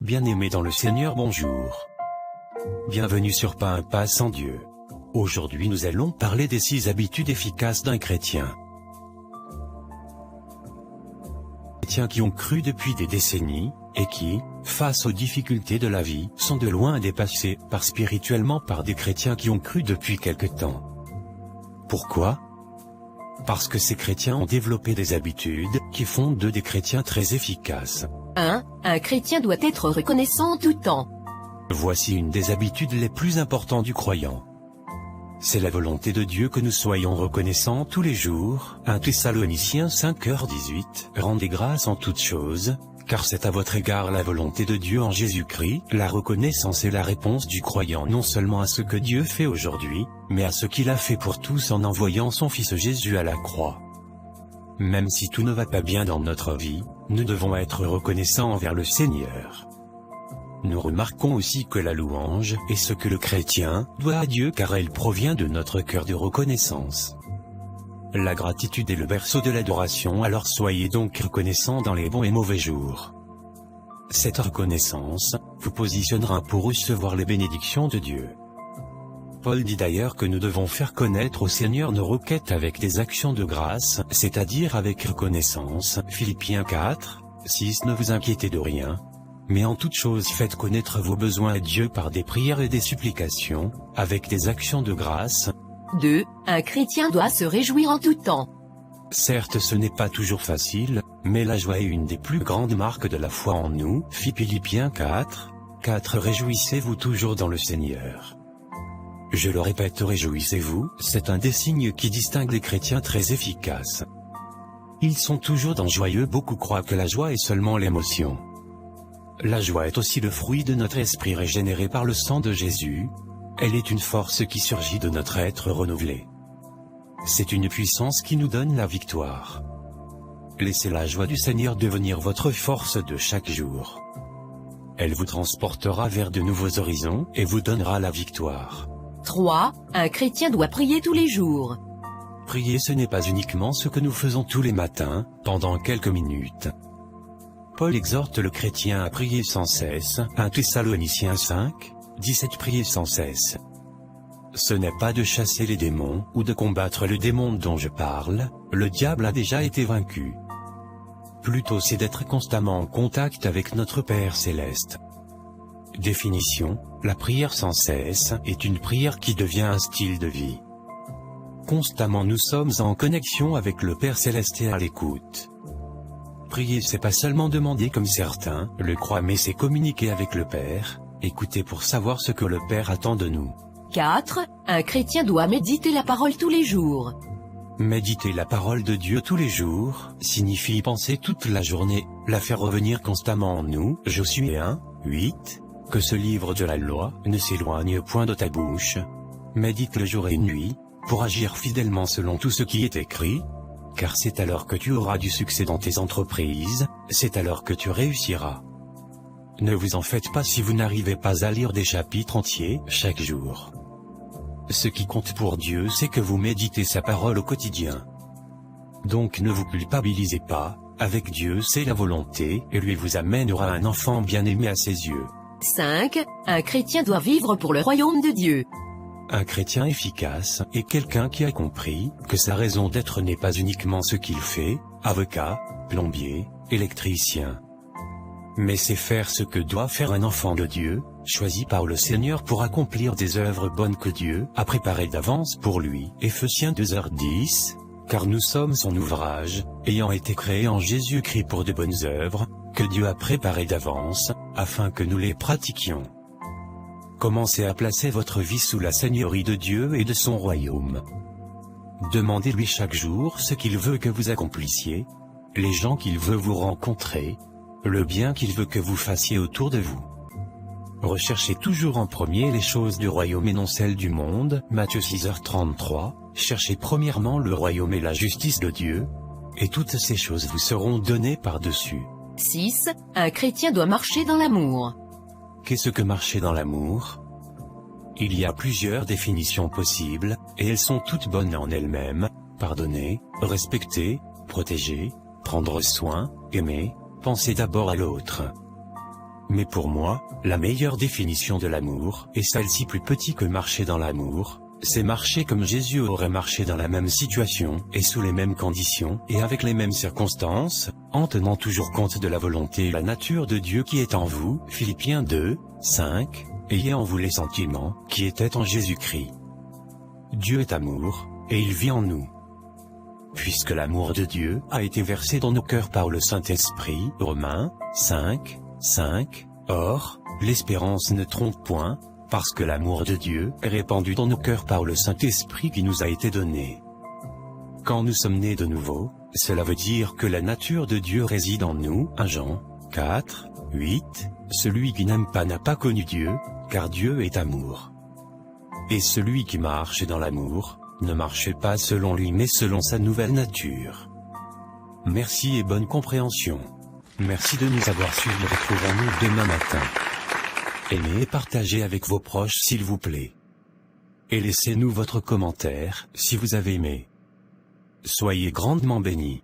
Bien-aimés dans le Seigneur, bonjour. Bienvenue sur Pas un pas sans Dieu. Aujourd'hui nous allons parler des 6 habitudes efficaces d'un chrétien. Chrétiens qui ont cru depuis des décennies, et qui, face aux difficultés de la vie, sont de loin dépassés spirituellement par des chrétiens qui ont cru depuis quelque temps. Pourquoi ? Parce que ces chrétiens ont développé des habitudes qui font d'eux des chrétiens très efficaces. 1. Un chrétien doit être reconnaissant en tout temps. Voici une des habitudes les plus importantes du croyant. C'est la volonté de Dieu que nous soyons reconnaissants tous les jours. 1 Thessaloniciens 5h18. Rendez grâce en toutes choses, car c'est à votre égard la volonté de Dieu en Jésus-Christ. La reconnaissance est la réponse du croyant non seulement à ce que Dieu fait aujourd'hui, mais à ce qu'il a fait pour tous en envoyant son Fils Jésus à la croix. Même si tout ne va pas bien dans notre vie, nous devons être reconnaissants envers le Seigneur. Nous remarquons aussi que la louange est ce que le chrétien doit à Dieu car elle provient de notre cœur de reconnaissance. La gratitude est le berceau de l'adoration, alors soyez donc reconnaissants dans les bons et mauvais jours. Cette reconnaissance vous positionnera pour recevoir les bénédictions de Dieu. Paul dit d'ailleurs que nous devons faire connaître au Seigneur nos requêtes avec des actions de grâce, c'est-à-dire avec reconnaissance. Philippiens 4:6. Ne vous inquiétez de rien, mais en toute chose faites connaître vos besoins à Dieu par des prières et des supplications, avec des actions de grâce. 2. Un chrétien doit se réjouir en tout temps. Certes, ce n'est pas toujours facile, mais la joie est une des plus grandes marques de la foi en nous. Philippiens 4:4. Réjouissez-vous toujours dans le Seigneur. Je le répète, réjouissez-vous, c'est un des signes qui distingue les chrétiens très efficaces. Ils sont toujours joyeux. Beaucoup croient que la joie est seulement l'émotion. La joie est aussi le fruit de notre esprit régénéré par le sang de Jésus. Elle est une force qui surgit de notre être renouvelé. C'est une puissance qui nous donne la victoire. Laissez la joie du Seigneur devenir votre force de chaque jour. Elle vous transportera vers de nouveaux horizons et vous donnera la victoire. 3. Un chrétien doit prier tous les jours. Prier, ce n'est pas uniquement ce que nous faisons tous les matins, pendant quelques minutes. Paul exhorte le chrétien à prier sans cesse. 1 Thessaloniciens 5:17. Prier sans cesse. Ce n'est pas de chasser les démons, ou de combattre le démon dont je parle, le diable a déjà été vaincu. Plutôt c'est d'être constamment en contact avec notre Père Céleste. Définition: la prière sans cesse est une prière qui devient un style de vie. Constamment nous sommes en connexion avec le Père Céleste et à l'écoute. Prier, c'est pas seulement demander comme certains le croient, mais c'est communiquer avec le Père, écouter pour savoir ce que le Père attend de nous. 4. Un chrétien doit méditer la parole tous les jours. Méditer la parole de Dieu tous les jours signifie y penser toute la journée, la faire revenir constamment en nous. Josué 1:8. Que ce livre de la loi ne s'éloigne point de ta bouche. Médite le jour et nuit, pour agir fidèlement selon tout ce qui est écrit, car c'est alors que tu auras du succès dans tes entreprises, c'est alors que tu réussiras. Ne vous en faites pas si vous n'arrivez pas à lire des chapitres entiers chaque jour. Ce qui compte pour Dieu, c'est que vous méditez sa parole au quotidien. Donc ne vous culpabilisez pas, avec Dieu c'est la volonté, et lui vous amènera un enfant bien-aimé à ses yeux. 5. Un chrétien doit vivre pour le royaume de Dieu. Un chrétien efficace est quelqu'un qui a compris que sa raison d'être n'est pas uniquement ce qu'il fait, avocat, plombier, électricien. Mais c'est faire ce que doit faire un enfant de Dieu, choisi par le Seigneur pour accomplir des œuvres bonnes que Dieu a préparées d'avance pour lui. Éphésiens 2h10. Car nous sommes son ouvrage, ayant été créés en Jésus-Christ pour de bonnes œuvres, que Dieu a préparées d'avance, afin que nous les pratiquions. Commencez à placer votre vie sous la seigneurie de Dieu et de son royaume. Demandez-lui chaque jour ce qu'il veut que vous accomplissiez, les gens qu'il veut vous rencontrer, le bien qu'il veut que vous fassiez autour de vous. Recherchez toujours en premier les choses du royaume et non celles du monde. Matthieu 6h33. Cherchez premièrement le royaume et la justice de Dieu, et toutes ces choses vous seront données par-dessus. 6. Un chrétien doit marcher dans l'amour. Qu'est-ce que marcher dans l'amour? Il y a plusieurs définitions possibles, et elles sont toutes bonnes en elles-mêmes. Pardonner, respecter, protéger, prendre soin, aimer, penser d'abord à l'autre. Mais pour moi, la meilleure définition de l'amour est celle-ci: plus petit que marcher dans l'amour, c'est marcher comme Jésus aurait marché dans la même situation, et sous les mêmes conditions, et avec les mêmes circonstances, en tenant toujours compte de la volonté et la nature de Dieu qui est en vous. Philippiens 2, 5, ayez en vous les sentiments qui étaient en Jésus-Christ. Dieu est amour, et il vit en nous. Puisque l'amour de Dieu a été versé dans nos cœurs par le Saint-Esprit, Romains 5, 5, or, l'espérance ne trompe point, parce que l'amour de Dieu est répandu dans nos cœurs par le Saint-Esprit qui nous a été donné. Quand nous sommes nés de nouveau, cela veut dire que la nature de Dieu réside en nous. 1 Jean 4, 8, celui qui n'aime pas n'a pas connu Dieu, car Dieu est amour. Et celui qui marche dans l'amour, ne marche pas selon lui mais selon sa nouvelle nature. Merci et bonne compréhension. Merci de nous avoir suivis. Retrouvons-nous demain matin. Aimez et partagez avec vos proches s'il vous plaît. Et laissez-nous votre commentaire si vous avez aimé. Soyez grandement bénis.